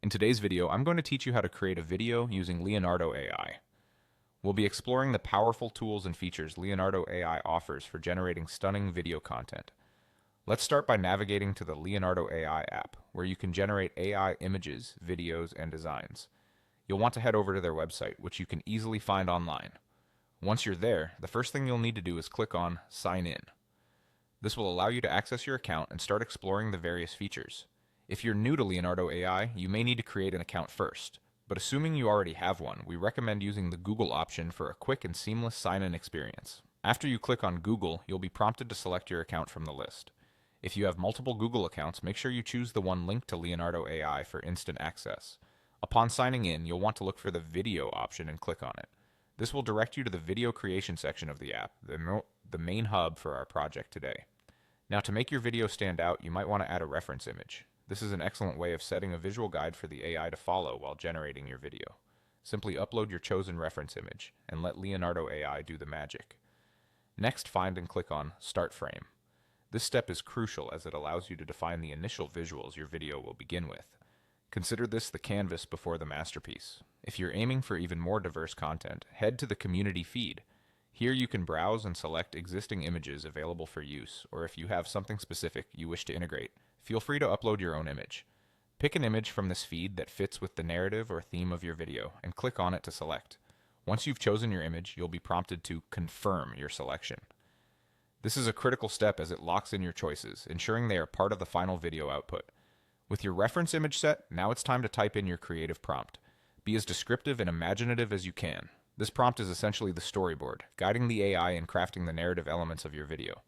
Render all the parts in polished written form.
In today's video, I'm going to teach you how to create a video using Leonardo AI. We'll be exploring the powerful tools and features Leonardo AI offers for generating stunning video content. Let's start by navigating to the Leonardo AI app, where you can generate AI images, videos, and designs. You'll want to head over to their website, which you can easily find online. Once you're there, the first thing you'll need to do is click on Sign In. This will allow you to access your account and start exploring the various features. If you're new to Leonardo AI, you may need to create an account first, but assuming you already have one, we recommend using the Google option for a quick and seamless sign-in experience. After you click on Google, you'll be prompted to select your account from the list. If you have multiple Google accounts, make sure you choose the one linked to Leonardo AI for instant access. Upon signing in, you'll want to look for the Video option and click on it. This will direct you to the video creation section of the app, the main hub for our project today. Now, to make your video stand out, you might want to add a reference image. This is an excellent way of setting a visual guide for the AI to follow while generating your video. Simply upload your chosen reference image and let Leonardo AI do the magic. Next, find and click on Start Frame. This step is crucial as it allows you to define the initial visuals your video will begin with. Consider this the canvas before the masterpiece. If you're aiming for even more diverse content, head to the community feed. Here you can browse and select existing images available for use, or if you have something specific you wish to integrate, feel free to upload your own image. Pick an image from this feed that fits with the narrative or theme of your video and click on it to select. Once you've chosen your image, you'll be prompted to confirm your selection. This is a critical step as it locks in your choices, ensuring they are part of the final video output. With your reference image set, now it's time to type in your creative prompt. Be as descriptive and imaginative as you can. This prompt is essentially the storyboard, guiding the AI in crafting the narrative elements of your video.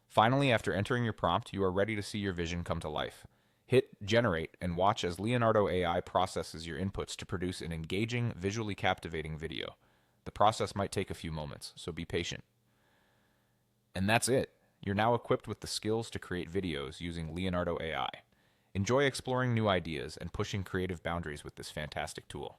Finally, after entering your prompt, you are ready to see your vision come to life. Hit Generate and watch as Leonardo AI processes your inputs to produce an engaging, visually captivating video. The process might take a few moments, so be patient. And that's it. You're now equipped with the skills to create videos using Leonardo AI. Enjoy exploring new ideas and pushing creative boundaries with this fantastic tool.